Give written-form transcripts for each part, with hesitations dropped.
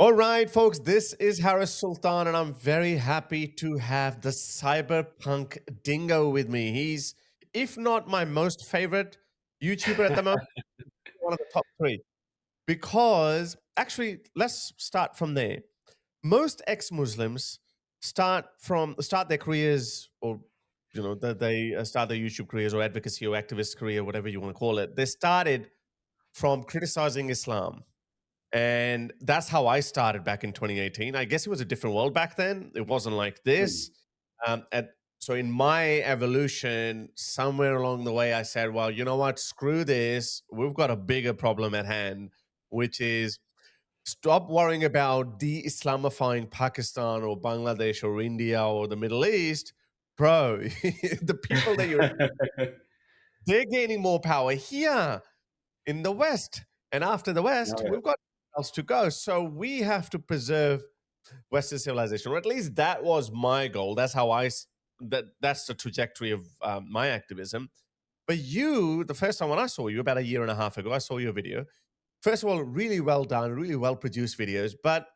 All right, folks, this is Harris Sultan, and I'm very happy to have the Cyberpunk Dingo with me. He's, if not my most favorite YouTuber at the moment, one of the top three. Because actually, let's start from there. Most ex-Muslims start their careers, or that they start their YouTube careers or advocacy or activist career, whatever you want to call it. They started from criticizing Islam. And that's how I started back in 2018. I guess it was a different world back then. It wasn't like Mm, this. So in my evolution, somewhere along the way, I said, well, you know what? Screw this. We've got a bigger problem at hand, which is stop worrying about de-Islamifying Pakistan or Bangladesh or India or the Middle East. Bro, the people that you're, they're gaining more power here in the West. And after the oh, West, yeah. we've got else to go. So we have to preserve Western civilization, or at least that was my goal. That's how that's the trajectory of my activism. But you, the first time when I saw you about a year and a half ago, I saw your video. First of all, really well done, really well produced videos, but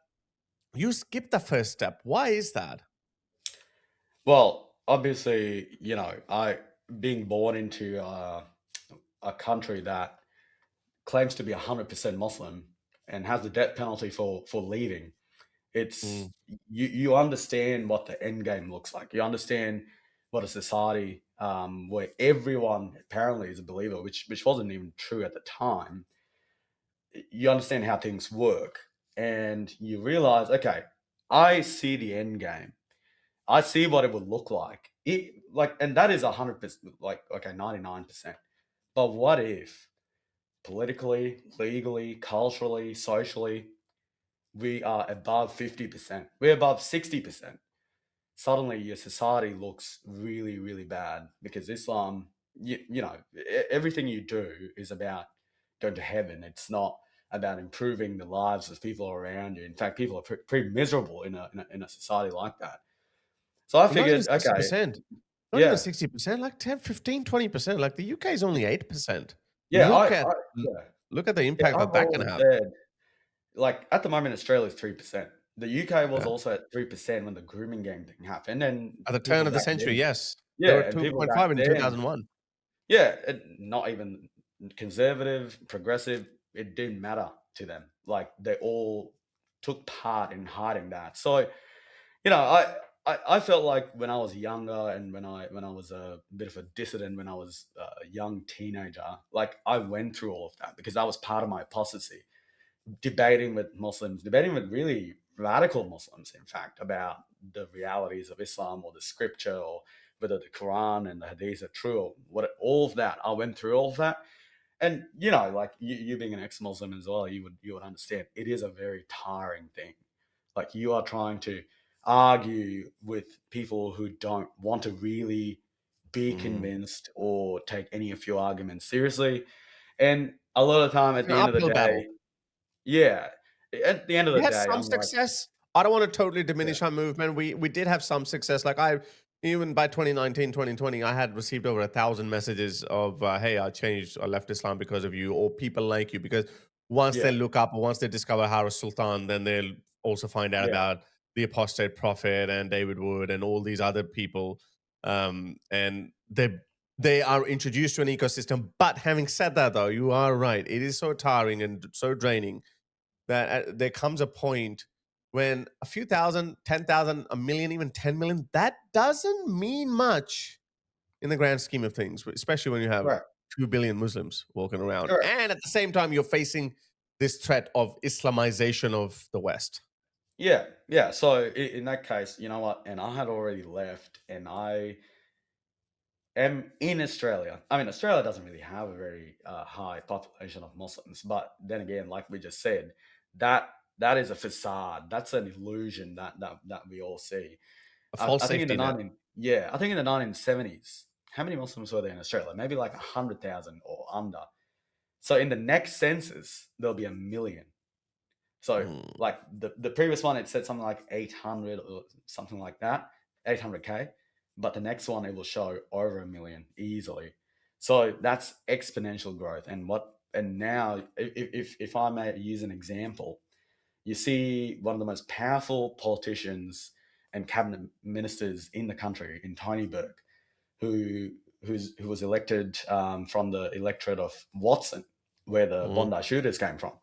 you skipped the first step. Why is that? Well, obviously, I being born into a country that claims to be 100% Muslim and has the death penalty for leaving. Mm, You understand what the end game looks like. You understand what a society where everyone apparently is a believer, which wasn't even true at the time. You understand how things work, and you realize, okay, I see the end game. I see what it would look like. And that is 100%, like, okay, 99%. But what if politically, legally, culturally, socially, we are above 50%? We're above 60%. Suddenly your society looks really, really bad because Islam, everything you do is about going to heaven. It's not about improving the lives of people around you. In fact, people are pretty miserable in a society like that. So I well, not even figured, okay, 60%. Not even yeah, 60%, like 10, 15, 20%. Like the UK is only 8%. yeah, Look at yeah, look at the yeah, impact that I've that can always have. said, like, at the moment, Australia is 3%. The UK was Yeah. also at 3% when the grooming game thing happened, and At the turn people of the back century, then, yes. They were yeah, and people back 2.5 in then, 2001. yeah, not even conservative, progressive, it didn't matter to them. Like, they all took part in hiding that. So, you know, I felt like when I was younger and when I was a bit of a dissident, when I was a young teenager, like, I went through all of that because that was part of my apostasy, debating with Muslims, debating with really radical Muslims, in fact, about the realities of Islam or the scripture, or whether the Quran and the Hadith are true, or what, all of that. I went through all of that. And, like, you being an ex-Muslim as well, you would understand it is a very tiring thing. Like, you are trying to argue with people who don't want to really be Mm. convinced or take any of your arguments seriously. And a lot of the time, at It's an the end of the uphill battle. day, yeah. At the end of We the had day, some I'm like, success. I don't want to totally yeah, diminish our movement. We did have some success. Like I even by 2019, 2020, I had received over 1,000 messages of hey, I changed, I left Islam because of you, or people like you. Because once they yeah, look up or once they discover Harris Sultan, then they'll also find out yeah, about the apostate prophet and David Wood and all these other people. And they are introduced to an ecosystem. But having said that, though, you are right. It is so tiring and so draining that there comes a point when a few thousand, 10,000, a million, even 10 million, that doesn't mean much in the grand scheme of things, especially when you have correct, 2 billion Muslims walking around. correct. And at the same time, you're facing this threat of Islamization of the West. Yeah, yeah. So in that case, you know what? And I had already left, and I am in Australia. I mean, Australia doesn't really have a very high population of Muslims, but then again, like we just said, that that is a facade. That's an illusion that we all see. A I, false I think in the safety net. 1970s, how many Muslims were there in Australia? Maybe like 100,000 or under. So in the next census, there'll be a million. So, Mm. like, the previous one, it said something like 800 or something like that, 800K. But the next one, it will show over a million easily. So that's exponential growth. And now, if I may use an example, you see one of the most powerful politicians and cabinet ministers in the country, in Tony Burke, who who was elected from the electorate of Watson, where the Mm, Bondi shooters came from.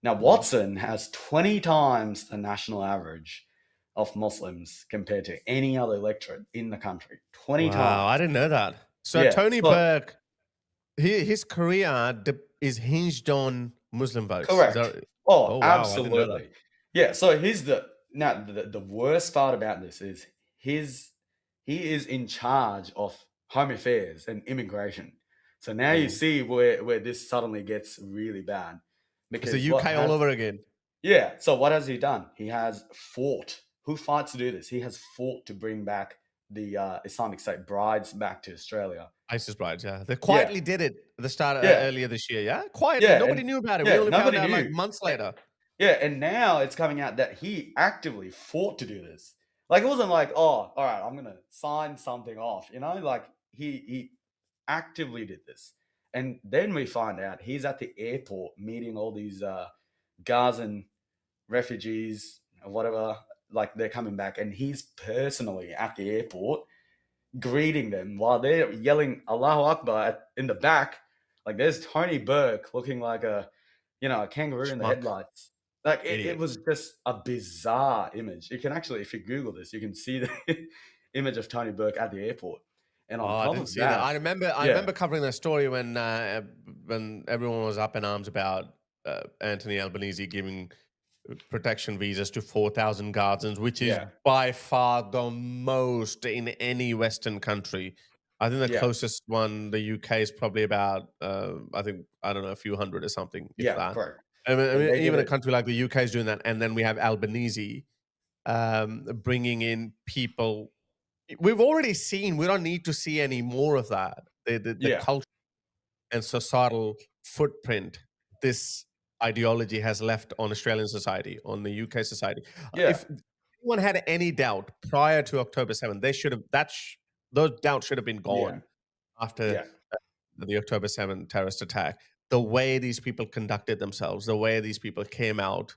Now, mm. Watson has 20 times the national average of Muslims compared to any other electorate in the country. 20 Wow, I times. didn't know that. So Yeah. Tony So Burke, his career is hinged on Muslim votes. Is correct. that? Oh, Oh wow, I didn't know that. absolutely. Yeah. So here's the now the worst part about this is his he is in charge of home affairs and immigration. So now you Mm. see where this suddenly gets really bad It's the because what UK all has over again. yeah. So what has he done? He has fought. Who fights to do this? He has fought to bring back the Islamic State brides back to Australia. ISIS brides, yeah. They Yeah, quietly did it at the start yeah, earlier this year, yeah? Quietly. yeah, Nobody and knew about it. We yeah. only found Nobody out like knew. months Eh, later. Yeah, and now it's coming out that he actively fought to do this. Like it wasn't like, oh, all right, I'm gonna sign something off. Like he actively did this, and then we find out he's at the airport meeting all these Gazan refugees or whatever, like they're coming back, and he's personally at the airport greeting them while they're yelling Allahu Akbar in the back. Like there's Tony Burke looking like a kangaroo in the Schmuck. headlights. Like it Idiot. was just a bizarre image. You can actually, if you Google this, you can see the image of Tony Burke at the airport. And Oh, on I top didn't of see that. that, I yeah, remember covering that story when everyone was up in arms about Anthony Albanese giving protection visas to 4,000 Gazans, which is yeah, by far the most in any Western country. I think the yeah, closest one, the UK, is probably about, I don't know, a few hundred or something, if yeah, that. correct. I And mean, they did even a it. country like the UK is doing that. And then we have Albanese bringing in people. We've already seen, we don't need to see any more of that. The Yeah, culture and societal footprint this ideology has left on Australian society, on the UK society. yeah, If anyone had any doubt prior to October 7th, they should have those doubts should have been yeah, gone after yeah, the October 7th terrorist attack. The way these people conducted themselves, the way these people came out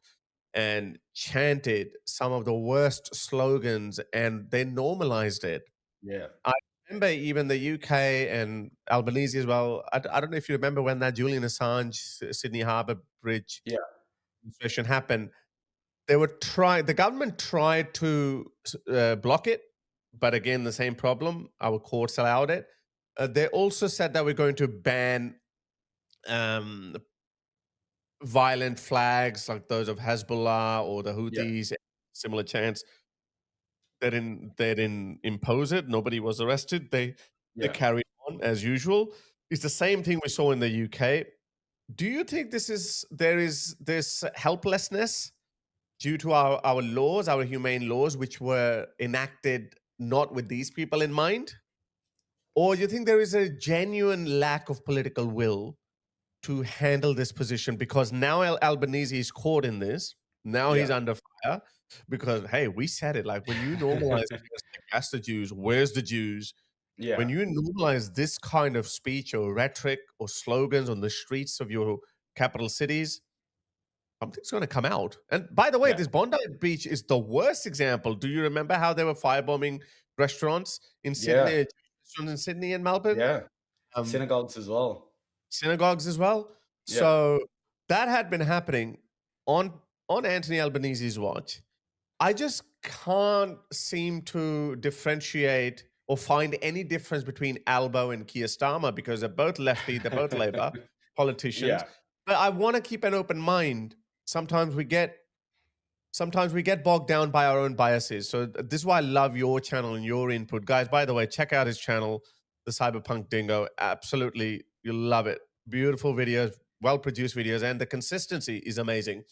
and chanted some of the worst slogans, and they normalized it. yeah, I remember even the UK and Albanese as well. I don't know if you remember when that Julian Assange Sydney Harbour Bridge yeah, demonstration happened. The government tried to block it, but again, the same problem. Our courts allowed it. They also said that we're going to ban um, violent flags like those of Hezbollah or the yeah, Houthis, similar chants. They didn't impose it. Nobody was arrested. They yeah. carried on as usual. It's the same thing we saw in the UK. Do you think there is this helplessness due to our laws, our humane laws, which were enacted not with these people in mind? Or do you think there is a genuine lack of political will to handle this position? Because now Albanese is caught in this. Now he's Yeah. under fire because, hey, we said it. Like when you normalize gas the Jews, where's the Jews? When Yeah, you normalize this kind of speech or rhetoric or slogans on the streets of your capital cities, something's going to come out. And by the way, yeah, this Bondi Beach is the worst example. Do you remember how they were firebombing restaurants in yeah, Sydney, restaurants in Sydney and Melbourne? yeah. Um, Synagogues as well. Synagogues as well. Yeah, So that had been happening on Anthony Albanese's watch. I just can't seem to differentiate or find any difference between Albo and Keir Starmer because they're both lefty, they're both Labour politicians. yeah. But I want to keep an open mind. Sometimes we get bogged down by our own biases. So this is why I love your channel and your input. Guys, by the way, check out his channel, the Cyberpunk Dingo. Absolutely, you'll love it. Beautiful videos, well-produced videos, and the consistency is amazing.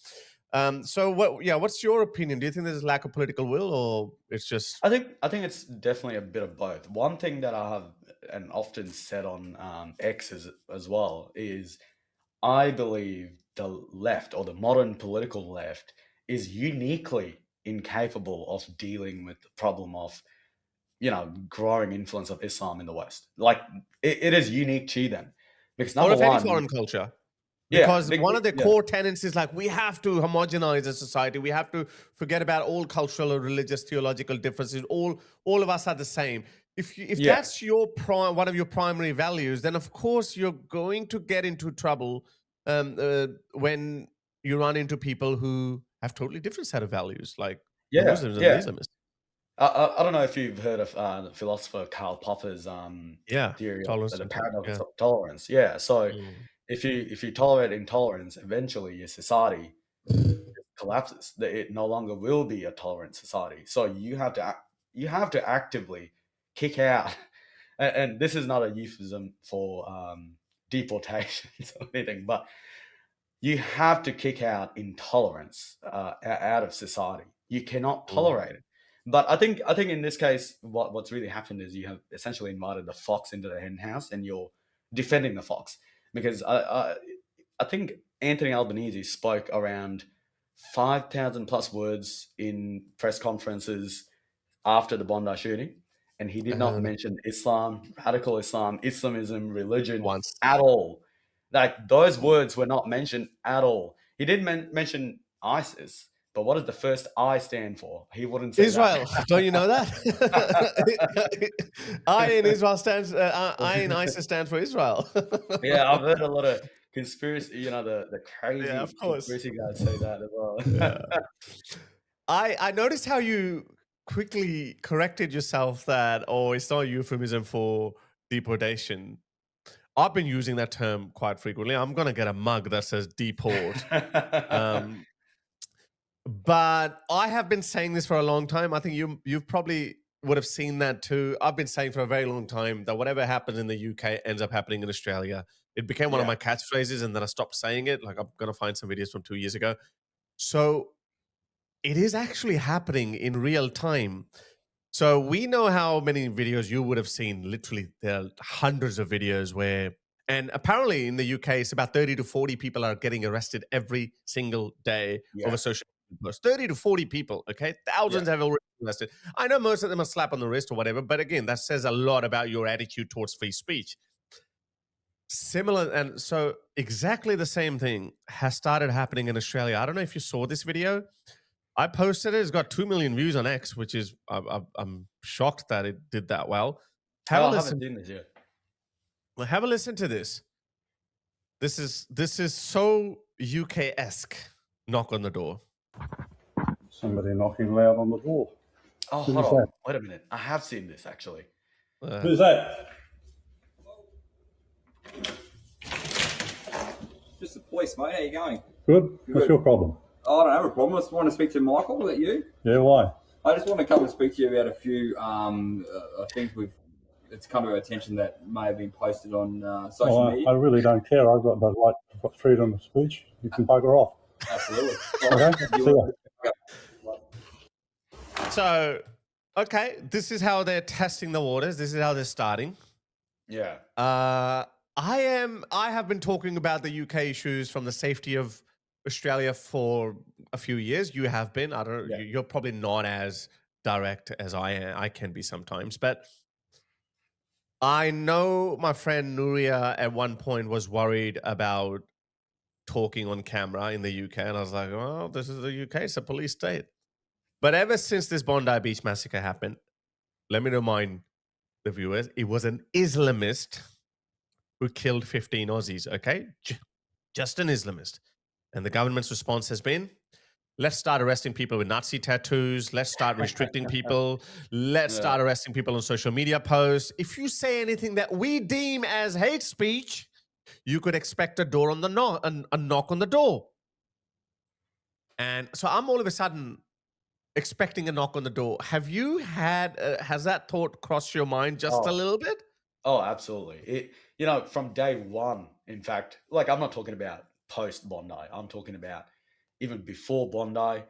So what's your opinion? Do you think there's a lack of political will or it's just I think it's definitely a bit of both. One thing that I have and often said on X as well is I believe the left or the modern political left is uniquely incapable of dealing with the problem of growing influence of Islam in the West. Like it is unique to them because or number of any one, foreign culture? Yeah, because one of their core tenets is like we have to homogenize a society. We have to forget about all cultural or religious theological differences. All of us are the same. If yeah, that's your one of your primary values, then of course you're going to get into trouble when you run into people who have totally different set of values, like the yeah, Muslims and the yeah. Islamists. I don't know if you've heard of the philosopher Karl Popper's Yeah, theory tolerance of the and paradox yeah. of tolerance. Yeah, so Mm. if you tolerate intolerance, eventually your society collapses. That it no longer will be a tolerant society. So you have to actively kick out, and this is not a euphemism for deportations or anything, but you have to kick out intolerance out of society. You cannot Mm. tolerate it. But I think in this case, what's really happened is you have essentially invited the fox into the hen house, and you're defending the fox because I think Anthony Albanese spoke around 5,000 plus words in press conferences after the Bondi shooting, and he did not Uh, mention Islam, radical Islam, Islamism, religion once. at all. Like those words were not mentioned at all. He did mention ISIS, but what does the first I stand for? He wouldn't say that. Israel, don't you know that? I in Israel stands. I in ISIS stands for Israel. Yeah, I've heard a lot of conspiracy. The Yeah, of crazy course. conspiracy guys say that as well. Yeah. I noticed how you quickly corrected yourself that, oh, it's not a euphemism for deportation. I've been using that term quite frequently. I'm gonna get a mug that says deport. Um, but I have been saying this for a long time. I think you've probably would have seen that too. I've been saying for a very long time that whatever happens in the UK ends up happening in Australia. It became one of Yeah, my catchphrases, and then I stopped saying it. Like I'm gonna find some videos from 2 years ago. So it is actually happening in real time. So we know how many videos you would have seen. Literally, there are hundreds of videos where, and apparently in the UK, it's about 30 to 40 people are getting arrested every single day over yeah, social media posts. 30 to 40 people, okay? yeah, Thousands have already been arrested. I know most of them are slap on the wrist or whatever, but again, that says a lot about your attitude towards free speech. Similar, and so exactly the same thing has started happening in Australia. I don't know if you saw this video. I posted it. It's got 2 million views on X, which is I'm shocked that it did that well. Have a oh, I haven't listen. seen this yet. Have a listen to this. This is so UK-esque. Knock on the door. Somebody knocking loud on the door. Oh, Who's hold that? on. Wait a minute. I have seen this actually. Who's that? Just the police, mate. How you going? Good. What's your problem? Oh, I don't have a problem. I just want to speak to Michael. Is that you? Yeah, why? I just want to come and speak to you about a few things it's come to our attention that may have been posted on social Well, media. I really don't care. I've got the right, I've got freedom of speech. You can bugger off. Absolutely. Okay? See ya. So, okay, this is how they're testing the waters. This is how they're starting. Yeah. I have been talking about the UK issues from the safety of Australia for a few years. You have been. I don't. Yeah. You're probably not as direct as I can be sometimes, but I know my friend Nuria at one point was worried about talking on camera in the UK, and I was like, "Well, this is the UK; it's a police state." But ever since this Bondi Beach massacre happened, let me remind the viewers, it was an Islamist who killed 15 Aussies. Okay, just an Islamist. And the government's response has been, let's start arresting people with Nazi tattoos. Let's start restricting people. Let's Yeah. start arresting people on social media posts. If you say anything that we deem as hate speech, you could expect a door on the a knock on the door. And so I'm all of a sudden expecting a knock on the door. Have you had, has that thought crossed your mind just a Oh, little bit? oh, absolutely. From day one, in fact, like I'm not talking about post Bondi. I'm talking about even before Bondi.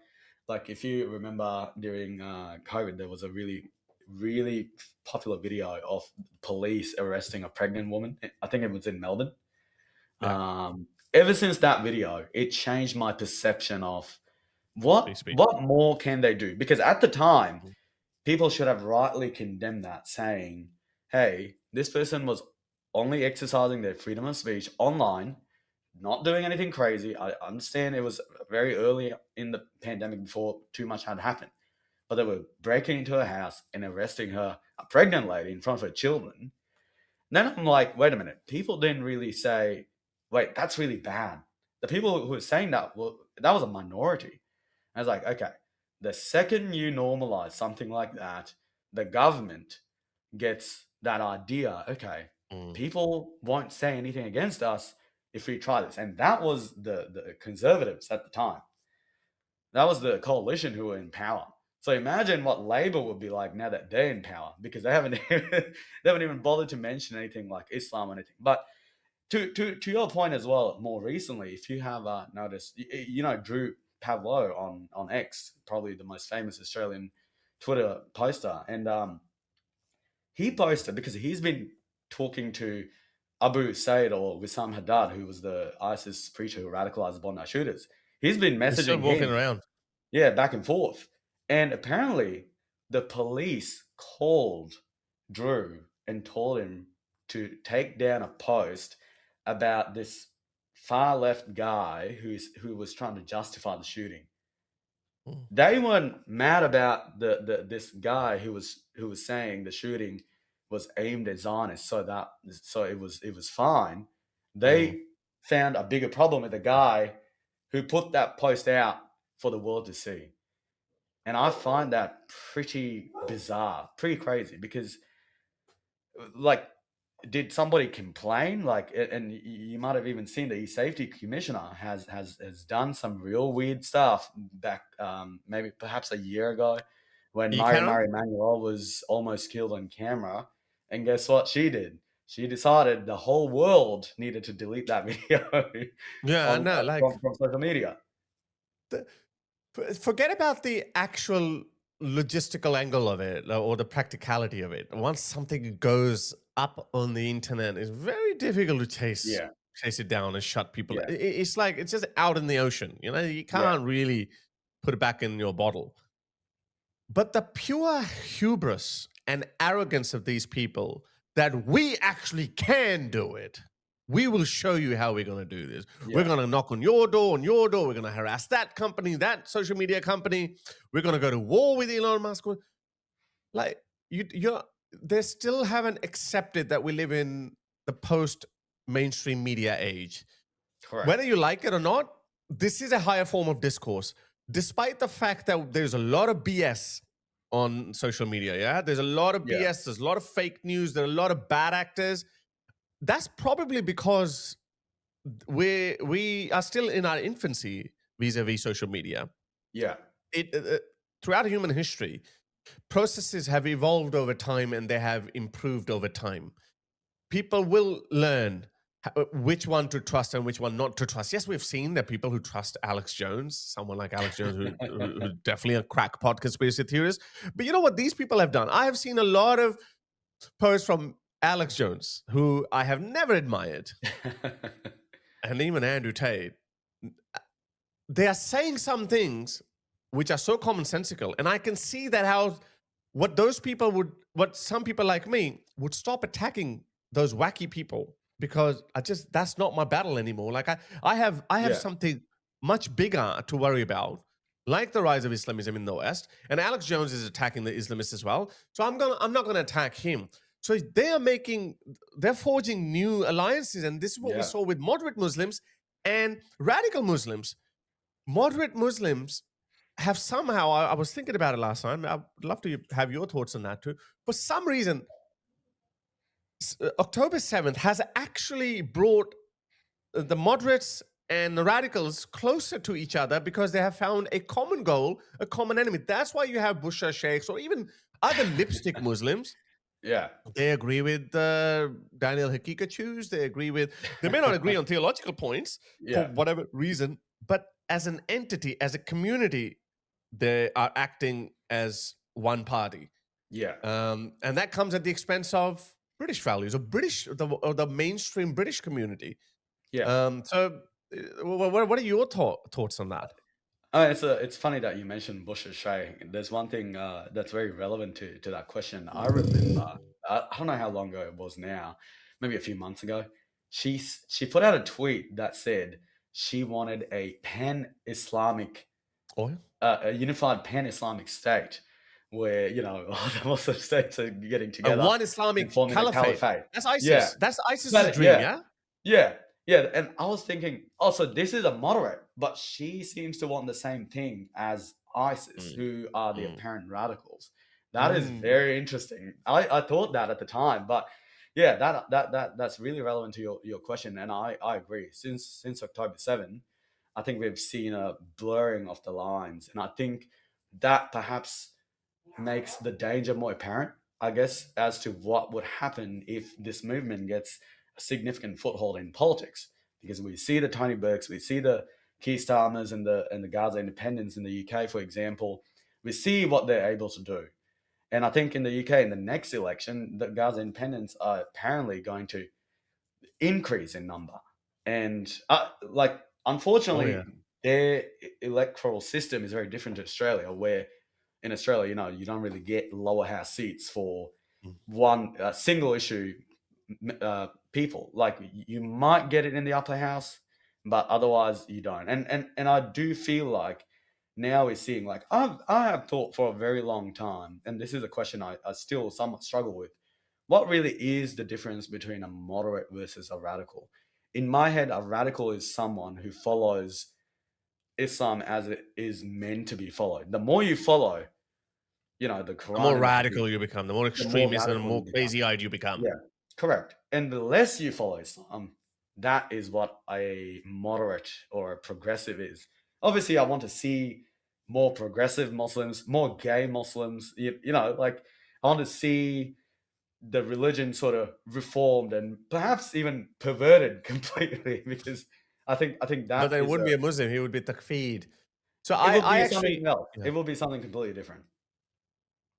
Like if you remember during COVID, there was a really, really popular video of police arresting a pregnant woman. I think it was in Melbourne. Yeah, Ever since that video, it changed my perception of free what speech. what more can they do? Because at the time, Mhm. people should have rightly condemned that, saying, hey, this person was only exercising their freedom of speech online. not doing anything crazy. I understand it was very early in the pandemic before too much had happened, but they were breaking into her house and arresting her, a pregnant lady, in front of her children. Then I'm like, wait a minute. People didn't really say, wait, that's really bad. The people who were saying that, well, that was a minority. I was like, okay, the second you normalize something like that, the government gets that idea, okay, Mm. people won't say anything against us if we try this. And that was the conservatives at the time. That was the coalition who were in power. So imagine what Labor would be like now that they're in power, because they haven't they haven't even bothered to mention anything like Islam or anything. But to your point as well, more recently, if you have noticed, you know, Drew Pavlo on X, probably the most famous Australian Twitter poster, and he posted, because he's been talking to Abu Said or Wissam Haddad, who was the ISIS preacher who radicalized the Bondi shooters. He's been He's still messaging walking him, around. yeah, back and forth. And apparently, the police called Drew and told him to take down a post about this far left guy who was trying to justify the shooting. Mm. They weren't mad about this guy who was saying the shooting was aimed at Zionists, so it was fine. They found a bigger problem with the guy who put that post out for the world to see. And I find that pretty bizarre, pretty crazy, because, like, did somebody complain? Like, and you might have even seen the e-safety commissioner has done some real weird stuff back, maybe perhaps a year ago, when E-Canon? Mari Manuel was almost killed on camera. And guess what she did? She decided the whole world needed to delete that video Yeah, on no, like from social media. forget about the actual logistical angle of it or the practicality of it. Once something goes up on the internet, it's very difficult to chase Yeah, it down and shut people. yeah, It's like it's just out in the ocean. You know, you yeah, can't really put it back in your bottle. But the pure hubris and arrogance of these people that we actually can do it. We will show you how we're going to do this. We're yeah, going to knock on your door. We're going to harass that company, that social media company. We're going to go to war with Elon Musk. Like they still haven't accepted that we live in the post-mainstream media age. correct. Whether you like it or not, this is a higher form of discourse, despite the fact that there's a lot of BS on social media. Yeah, there's a lot of Yeah, BS. There's a lot of fake news. There are a lot of bad actors. That's probably because we are still in our infancy vis-a-vis social media. yeah, Throughout human history, processes have evolved over time and they have improved over time. People will learn which one to trust and which one not to trust. Yes, we've seen that people who trust Alex Jones, someone like Alex Jones, who definitely a crackpot conspiracy theorist. But you know what these people have done? I have seen a lot of posts from Alex Jones, who I have never admired, and even Andrew Tate. They are saying some things which are so commonsensical, and I can see that how what some people like me would stop attacking those wacky people, because that's not my battle anymore. Like I have yeah, something much bigger to worry about, like the rise of Islamism in the West, and Alex Jones is attacking the Islamists as well. So I'm not gonna attack him. So they're forging new alliances, and this is what we yeah, saw with moderate Muslims and radical Muslims. Moderate Muslims have somehow, I was thinking about it last time. I'd love to have your thoughts on that too. For some reason, October 7th has actually brought the moderates and the radicals closer to each other, because they have found a common goal, a common enemy. That's why you have Busha Sheikhs or even other lipstick Muslims. yeah, They agree with Daniel Hakikachus. They may not agree on theological points for yeah, whatever reason, but as an entity, as a community, they are acting as one party. yeah, And that comes at the expense of British values, or the mainstream British community. yeah. So what are your thoughts on that? It's funny that you mentioned Bush's Shay. There's one thing that's very relevant to that question. I remember, I don't know how long ago it was now, maybe a few months ago. she put out a tweet that said she wanted a pan-Islamic, Oh, a unified pan-Islamic state where, you know, all the Muslim states are getting a together one and Islamic forming a caliphate. caliphate. That's Yeah, ISIS. That's ISIS's but dream, yeah, yeah? yeah. And I was thinking, also, this is a moderate, but she seems to want the same thing as ISIS, Mm, who are the mm, apparent radicals. That is mm. very interesting. I thought that at the time, but yeah, that's really relevant to your question, and I agree. Since October 7, I think we've seen a blurring of the lines, and I think that perhaps makes the danger more apparent, I guess, as to what would happen if this movement gets a significant foothold in politics. Because we see the Tony Burkes, we see the Keir Starmers and the Gaza Independents in the UK, for example. We see what they're able to do. And I think in the UK, in the next election, the Gaza Independents are apparently going to increase in number. And Oh, unfortunately, yeah. their electoral system is very different to Australia, where in Australia, you know, you don't really get lower house seats for Mm. one single issue people. Like, you might get it in the upper house, but otherwise you don't. And I do feel like now we're seeing, like, I have thought for a very long time, and this is a question I still somewhat struggle with. What really is the difference between a moderate versus a radical? In my head, a radical is someone who follows Islam as it is meant to be followed. The more you follow, you know, the The more Quran and the radical Hadith, you become, the more the more extremist and the radical more you become. crazy-eyed you become. Yeah, correct. And the less you follow Islam, that is what a moderate or a progressive is. Obviously, I want to see more progressive Muslims, more gay Muslims. You know, like, I want to see the religion sort of reformed and perhaps even perverted completely, because I think But that then it is wouldn't be a Muslim, he would be takfid. So it will I be actually, something else. yeah, It will be something completely different.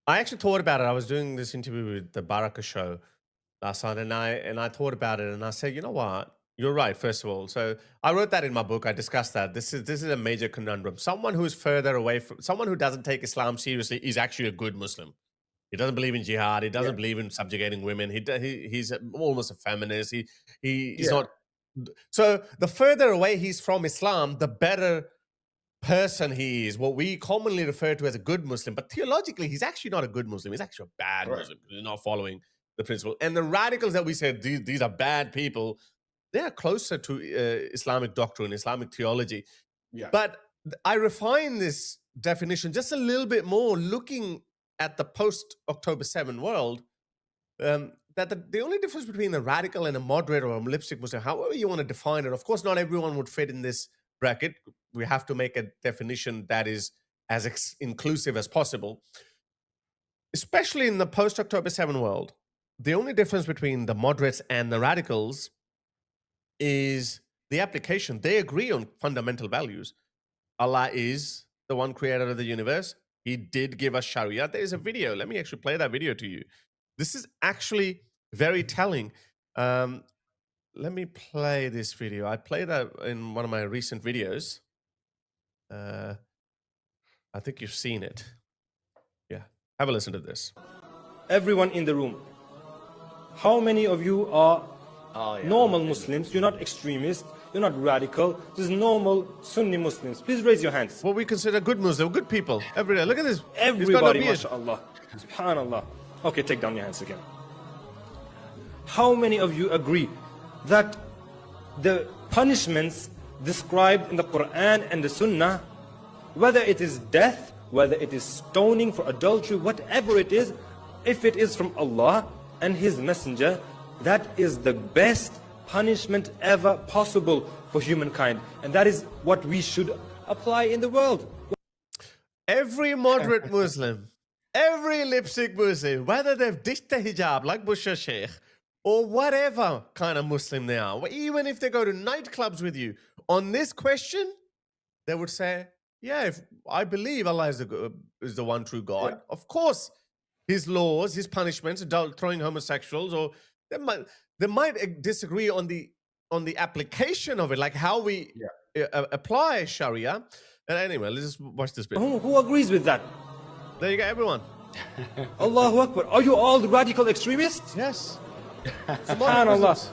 I actually thought about it. I was doing this interview with the Baraka show last night, and I thought about it, and I said, you know what? You're right. First of all, so I wrote that in my book. I discussed that. This is a major conundrum. Someone who is further away from someone who doesn't take Islam seriously is actually a good Muslim. He doesn't believe in jihad. He Yeah, doesn't believe in subjugating women. He's almost a feminist. He's yeah, not. So the further away he's from Islam, the better person he is. What we commonly refer to as a good Muslim, but theologically, he's actually not a good Muslim. He's actually a bad correct. Muslim. He's not following the principle. And the radicals that we said these are bad people, they are closer to Islamic doctrine, Islamic theology. Yeah, But I refine this definition just a little bit more, looking at the post October 7 world. That the only difference between the radical and a moderate or a lipstick Muslim, however you want to define it, of course, not everyone would fit in this bracket. We have to make a definition that is as inclusive as possible. Especially in the post October 7 world, the only difference between the moderates and the radicals is the application. They agree on fundamental values. Allah is the one creator of the universe. He did give us Sharia. There is a video. Let me actually play that video to you. This is actually very telling. Let me play this video. I played that in one of my recent videos. I think you've seen it. Yeah. Have a listen to this. Everyone in the room, how many of you are normal Muslims? You're not extremists, you're not radical, just normal Sunni Muslims. Please raise your hands. What we consider good Muslim, good people. Every day. Look at this. Everybody, mashallah. Subhanallah. Okay, take down your hands again. How many of you agree that the punishments described in the Quran and the Sunnah, whether it is death, whether it is stoning for adultery, whatever it is, if it is from Allah and His Messenger, that is the best punishment ever possible for humankind. And that is what we should apply in the world. Every moderate Muslim, every lipstick Muslim, whether they've ditched the hijab like Busha Sheikh, or whatever kind of Muslim they are, even if they go to nightclubs with you, on this question, they would say, yeah, if I believe Allah is the one true God, Yeah. of course, His laws, His punishments, throwing homosexuals, or they might disagree on the application of it, like how we apply Sharia. And anyway, let's just watch this bit. Who agrees with that? There you go, everyone. Allahu Akbar. Are you all radical extremists? Yes. Subhanallah.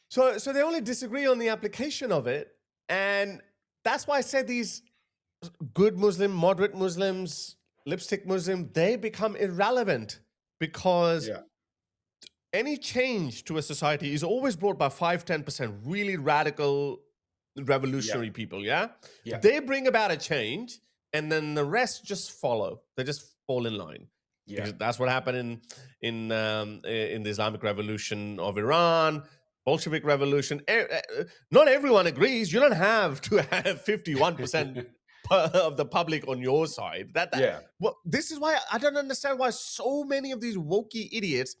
So they only disagree on the application of it, and that's why I said these good Muslim, moderate Muslims, lipstick Muslim, they become irrelevant because Yeah. any change to a society is always brought by 5-10% really radical revolutionary people. Yeah, they bring about a change, and then the rest just follow. They just fall in line. Yeah. Because that's what happened in the Islamic Revolution of Iran, Bolshevik Revolution. Not everyone agrees. You don't have to have 51% of the public on your side. Well, this is why I don't understand why so many of these wokey idiots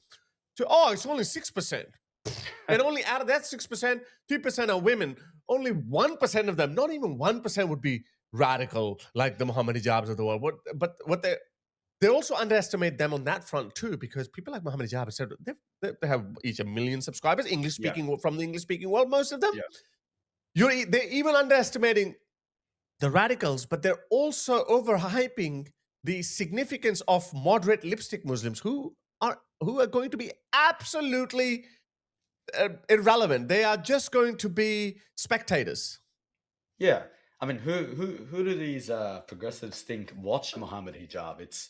it's only 6%. And only out of that 6%, 3% are women. Only 1% of them, not even 1% would be radical like the Muhammad Hijabs of the world. But what they also underestimate them on that front too, because people like Muhammad Hijab said they have each 1 million subscribers, English speaking from the English speaking world, most of them. They're even underestimating the radicals, but they're also overhyping the significance of moderate lipstick Muslims who are going to be absolutely irrelevant. They are just going to be spectators. Yeah, I mean, who do these progressives think watch Muhammad Hijab? It's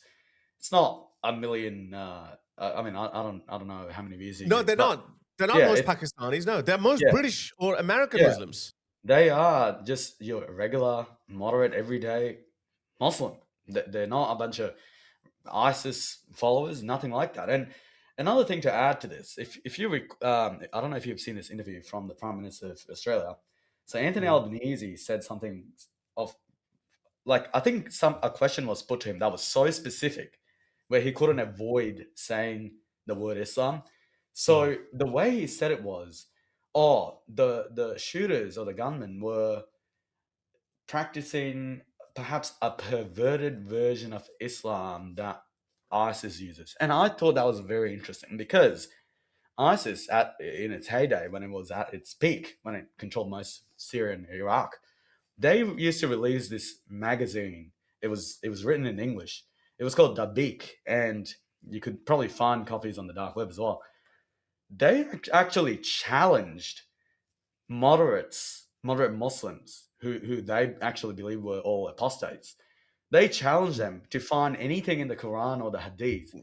not 1 million. I mean, I don't know how many views. No, they're not. They're not most Pakistanis. No, they're most British or American Muslims. They are just your regular, moderate, everyday Muslim. They're not a bunch of ISIS followers, nothing like that. And another thing to add to this, if you, I don't know if you've seen this interview from the Prime Minister of Australia. So Anthony Albanese said something of, like, I think a question was put to him that was so specific, where he couldn't avoid saying the word Islam. So the way he said it was, the shooters or the gunmen were practicing perhaps a perverted version of Islam that ISIS uses. And I thought that was very interesting because ISIS, in its heyday, when it was at its peak, when it controlled most of Syria and Iraq, they used to release this magazine. It was written in English. It was called Dabiq, and you could probably find copies on the dark web as well. They actually challenged moderate Muslims who they actually believe were all apostates. They challenged them to find anything in the Quran or the Hadith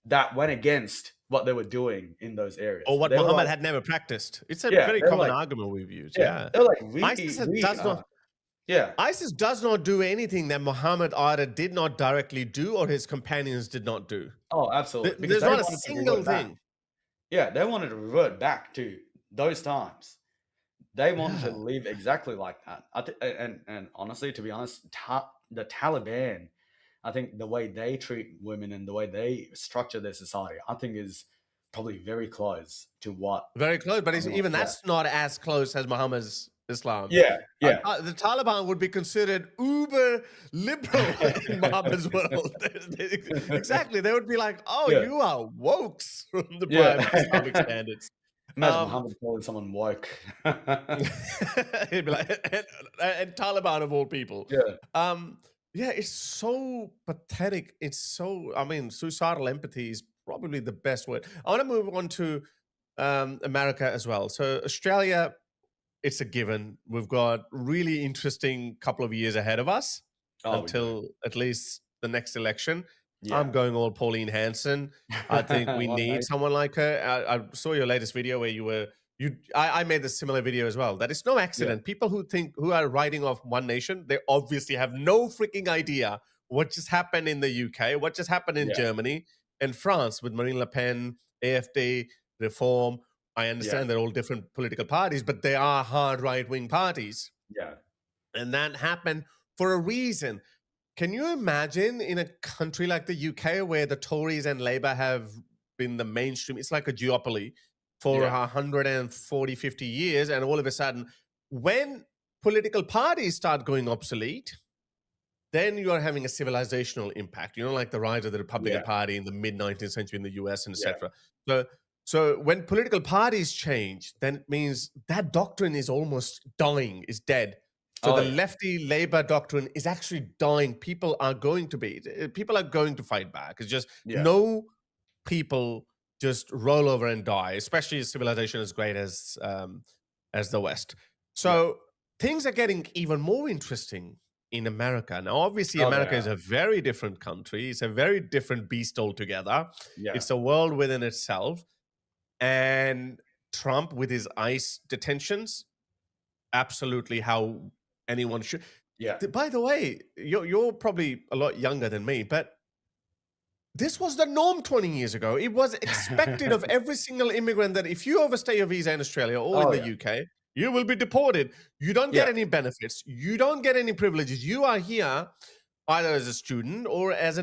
that went against what they were doing in those areas. Or what Muhammad had never practiced. It's a very common argument we've used. They're like, ISIS does not do anything that Muhammad either did not directly do or his companions did not do. Oh, absolutely. There's not a single thing. Yeah, they wanted to revert back to those times. They wanted to live exactly like that. And honestly, to be honest, the Taliban, I think the way they treat women and the way they structure their society, I think is probably very close to what. Very close, but even that's not as close as Muhammad's Islam. Yeah. The Taliban would be considered uber liberal in Muhammad's world. Exactly. They would be like, you are wokes from the private Islamic standards. Imagine Muhammad calling someone woke. He'd be like, and Taliban of all people. Yeah, it's so pathetic. It's so, suicidal empathy is probably the best word. I want to move on to America as well. So Australia, it's a given. We've got really interesting couple of years ahead of us until at least the next election. I'm going all Pauline Hanson. I think we need someone like her. I saw your latest video where I made a similar video as well. That it's no accident. People who are writing off One Nation, they obviously have no freaking idea what just happened in the UK, what just happened in Germany and France with Marine Le Pen, AfD, Reform. I understand they're all different political parties, but they are hard right-wing parties. Yeah. And that happened for a reason. Can you imagine in a country like the UK where the Tories and Labour have been the mainstream? It's like a duopoly for 140, 50 years. And all of a sudden, when political parties start going obsolete, then you are having a civilizational impact. Like the rise of the Republican Party in the mid-19th century in the US and etc. So when political parties change, then it means that doctrine is almost dying, is dead. So the lefty Labour doctrine is actually dying. People are going to fight back. It's just no people just roll over and die, especially a civilization as great as the West. So things are getting even more interesting in America. Now, obviously, Oh, America is yeah. a very different country. It's a very different beast altogether. Yeah. It's a world within itself. And Trump with his ICE detentions, absolutely how anyone should. Yeah. By the way, you're probably a lot younger than me, but this was the norm 20 years ago. It was expected of every single immigrant that if you overstay your visa in Australia or in Oh, the yeah. UK, you will be deported. You don't get Yeah. any benefits. You don't get any privileges. You are here either as a student or as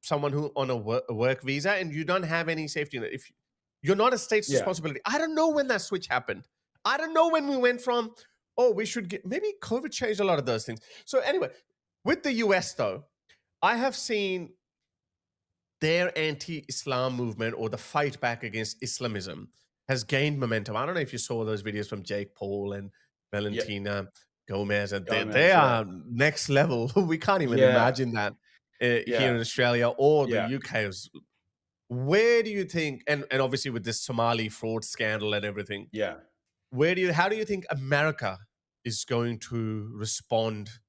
someone who on a work visa, and you don't have any safety net. If you're not a state's Yeah. responsibility. I don't know when that switch happened. I don't know when we went from, oh, we should get, maybe COVID changed a lot of those things. So anyway, with the US though, I have seen their anti-Islam movement or the fight back against Islamism has gained momentum. I don't know if you saw those videos from Jake Paul and Valentina Gomez, and they Gomez, yeah. are next level. We can't even Yeah. imagine that here Yeah. in Australia or the Yeah. UK. Where do you think, and obviously with this Somali fraud scandal and everything, Yeah. how do you think America is going to respond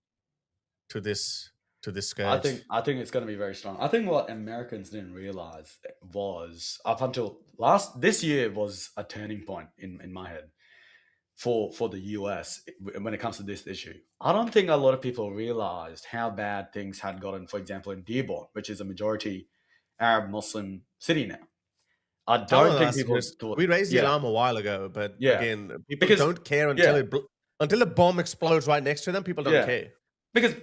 to this scourge? I think it's going to be very strong. I think what Americans didn't realize was up until this year was a turning point in my head for the US when it comes to this issue. I don't think a lot of people realized how bad things had gotten, for example, in Dearborn, which is a majority Arab Muslim city now. I don't think people thought. We raised the Yeah. alarm a while ago, but Yeah. again, people Because don't care until yeah. until a bomb explodes right next to them. People don't Yeah. care. Because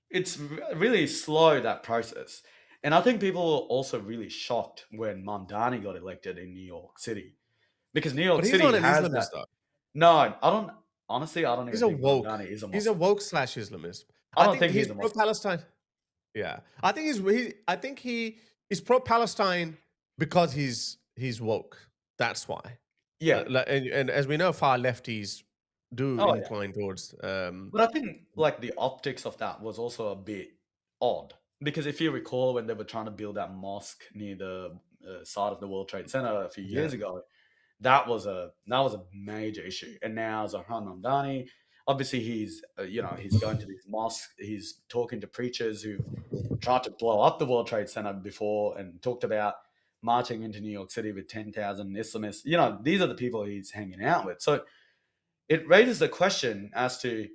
it's really slow, that process. And I think people were also really shocked when Mamdani got elected in New York City, because New York But he's City not an has Islamist that. though. No, I don't. Honestly, I don't He's even a think woke. Mamdani is a He's a Muslim. woke / Islamist. I don't think think he's he's a Muslim. pro-Palestine. Yeah, I think he is pro-Palestine because he's woke. That's why. Yeah. And as we know, far lefties do Oh, yeah. incline towards. But I think like the optics of that was also a bit odd, because if you recall when they were trying to build that mosque near the side of the World Trade Center a few years ago, that was a major issue. And now Zahran Mamdani, obviously he's he's going to these mosques, he's talking to preachers who've tried to blow up the World Trade Center before and talked about marching into New York City with 10,000 Islamists. These are the people he's hanging out with. So it raises the question as to,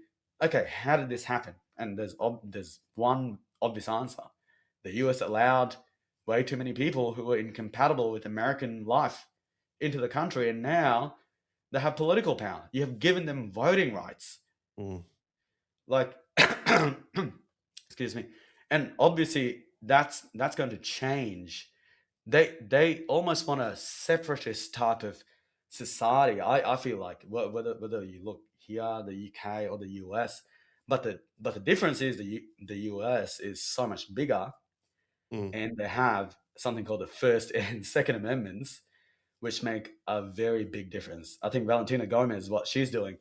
okay, how did this happen? And there's one obvious answer. The US allowed way too many people who were incompatible with American life into the country, and now they have political power. You have given them voting rights. Like, excuse me. And obviously that's going to change. They almost want a separatist type of society. I feel like, whether you look here, the UK or the US, but the difference is the US is so much bigger, and they have something called the First and Second Amendments, which make a very big difference. I think Valentina Gomez, what she's doing,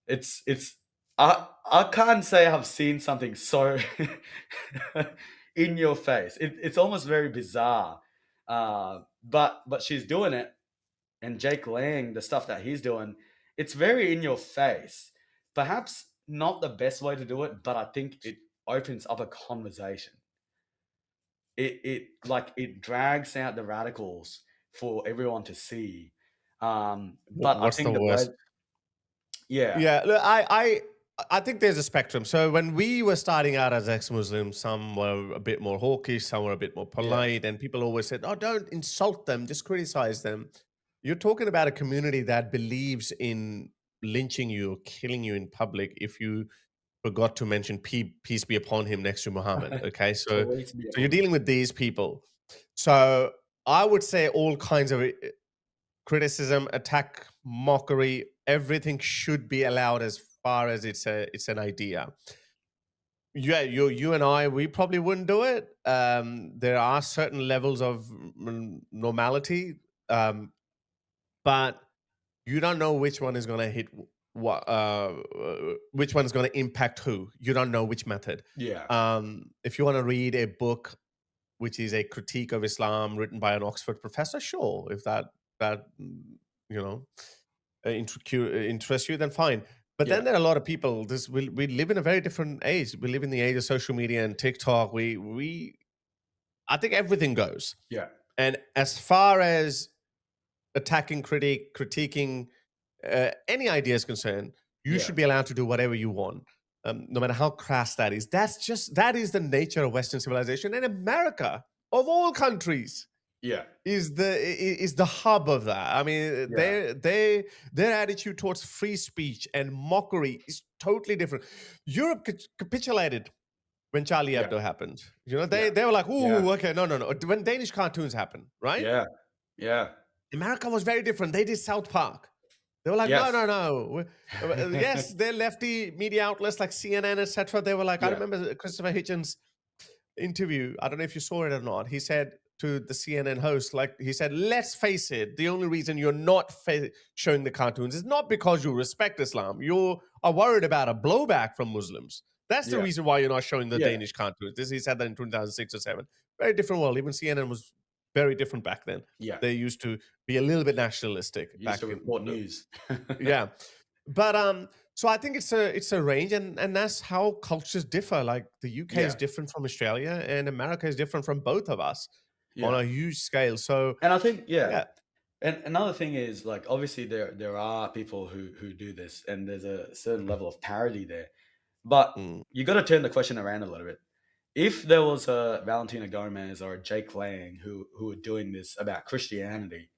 it's I can't say I've seen something so in your face. It's almost very bizarre, but she's doing it, and Jake Lang, the stuff that he's doing, it's very in your face. Perhaps not the best way to do it, but I think it opens up a conversation. It drags out the radicals for everyone to see. But What's I think the worst? yeah. Look, I think there's a spectrum. So when we were starting out as ex-Muslims, some were a bit more hawkish, some were a bit more polite, and people always said, "Oh, don't insult them, just criticize them." You're talking about a community that believes in lynching you or killing you in public if you forgot to mention peace be upon him next to Muhammad. Okay, so you're dealing with these people. So I would say all kinds of criticism, attack, mockery, everything should be allowed as far as it's an idea. Yeah, you and I, we probably wouldn't do it. There are certain levels of normality, but you don't know which one is going to hit what, which one is going to impact who. You don't know which method. Yeah. If you want to read a book which is a critique of Islam written by an Oxford professor, sure, if that you know interests you, then fine. But then Yeah. there are a lot of people. We live in a very different age. We live in the age of social media and TikTok. I think everything goes. Yeah. And as far as attacking, critiquing any idea is concerned, you Yeah. should be allowed to do whatever you want, no matter how crass that is. That is the nature of Western civilization. And America, of all countries, Yeah. is the hub of that. I mean, Yeah. their attitude towards free speech and mockery is totally different. Europe capitulated when Charlie Yeah. Hebdo happened. You know, Yeah. they were like, ooh, Yeah. okay, no. When Danish cartoons happened, right? Yeah. Yeah. America was very different. They did South Park. They were like, Yes. no. Yes, they're lefty media outlets like CNN, etc. They were like, I Yeah. remember Christopher Hitchens' interview. I don't know if you saw it or not. He said to the CNN host, he said, let's face it, the only reason you're not showing the cartoons is not because you respect Islam. You are worried about a blowback from Muslims. That's the Yeah. reason why you're not showing the Yeah. Danish cartoons. He said that in 2006 or 7. Very different world. Even CNN was very different back then. Yeah. They used to be a little bit nationalistic Used back to report news. yeah. But so I think it's a range, and that's how cultures differ. Like the UK is Yeah. different from Australia, and America is different from both of us on Yeah. a huge scale. So And I think, yeah, yeah. And another thing is, like, obviously there are people who do this, and there's a certain level of parody there. But mm, you got to turn the question around a little bit. If there was a Valentina Gomez or a Jake Lang who were doing this about Christianity,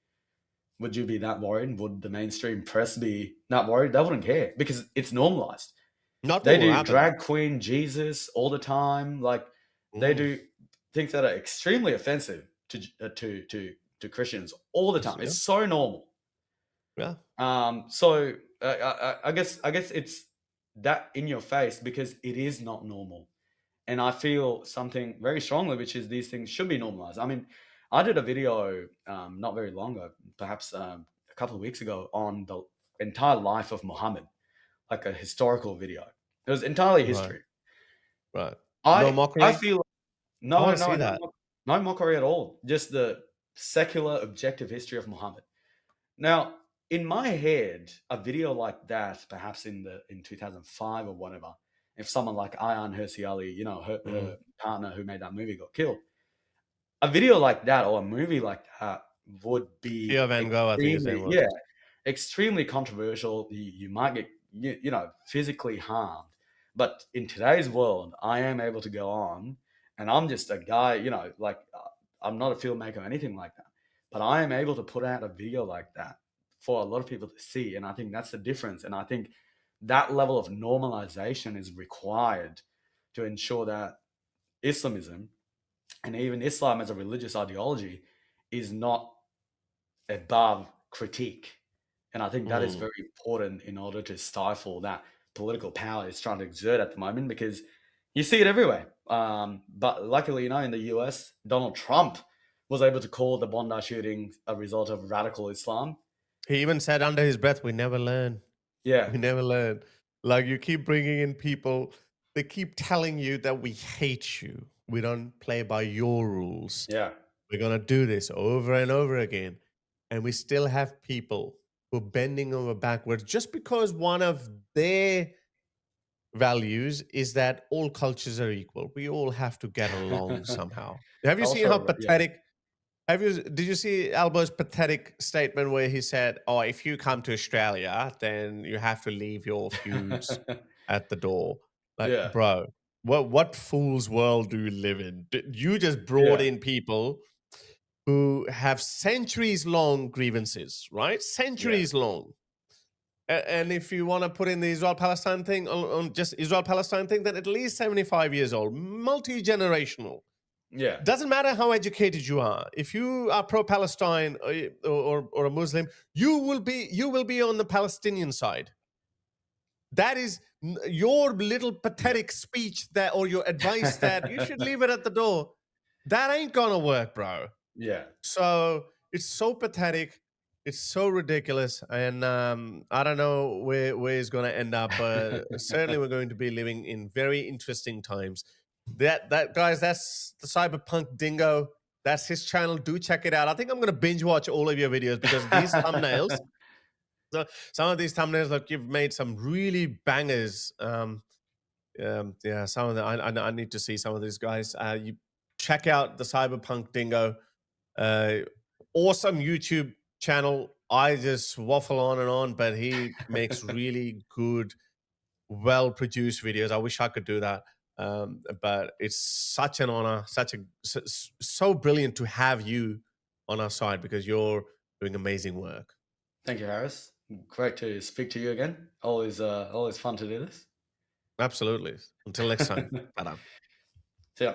would you be that worried? Would the mainstream press be not worried? They wouldn't care because it's normalized. not They what will do happen. drag queen Jesus all the time. Like they Mm, do things that are extremely offensive to Christians all the time. yeah, It's so normal. yeah. So I guess it's that in your face because it is not normal. And I feel something very strongly, which is these things should be normalized. I mean, I did a video not very long ago, perhaps a couple of weeks ago, on the entire life of Muhammad, like a historical video. It was entirely Right, history. right. No I mockery. feel I no want to see no no that. no mockery at all. Just the secular, objective history of Muhammad. Now, in my head, a video like that, perhaps in 2005 or whatever, if someone like Ayaan Hirsi Ali, you know, her Mm. partner who made that movie got killed, a video like that or a movie like that would be Theo Van Gogh, I think his name was. extremely controversial. You might get physically harmed. But in today's world, I am able to go on, and I'm just a guy, I'm not a filmmaker or anything like that. But I am able to put out a video like that for a lot of people to see. And I think that's the difference. And I think that level of normalization is required to ensure that Islamism and even Islam as a religious ideology is not above critique. And I think that is Mm. very important in order to stifle that political power it's trying to exert at the moment, because you see it everywhere. But luckily, in the US, Donald Trump was able to call the Bondi shooting a result of radical Islam. He even said under his breath, "We never learn. Yeah. We never learn." Like you keep bringing in people, they keep telling you that we hate you. We don't play by your rules. Yeah. We're going to do this over and over again. And we still have people who are bending over backwards just because one of their values is that all cultures are equal. We all have to get along somehow. Have you seen how Also, yeah. pathetic? Did you see Albo's pathetic statement where he said, "Oh, if you come to Australia, then you have to leave your feuds at the door." Like, Yeah. bro, what fool's world do you live in? You just brought Yeah. in people who have centuries long grievances, right? Centuries long. And if you want to put in the Israel-Palestine thing, on just Israel-Palestine thing, then at least 75 years old, multi-generational. Yeah. Doesn't matter how educated you are. If you are pro-Palestine or a Muslim, you will be on the Palestinian side. That is your little pathetic speech that, or your advice that you should leave it at the door. That ain't gonna work, bro. Yeah. So it's so pathetic. It's so ridiculous, and I don't know where it's going to end up, but certainly we're going to be living in very interesting times. that guys, that's the Cyberpunk Dingo. That's his channel. Do check it out. I think I'm gonna binge watch all of your videos because these thumbnails. So some of these thumbnails, look, you've made some really bangers. Yeah, some of them. I need to see some of these guys. You check out the Cyberpunk Dingo. Awesome YouTube channel. I just waffle on and on, but he makes really good, well-produced videos. I wish I could do that. But it's such an honor, so brilliant to have you on our side because you're doing amazing work. Thank you, Harris. Great to speak to you again. Always fun to do this. Absolutely. Until next time. Ta-da. See ya.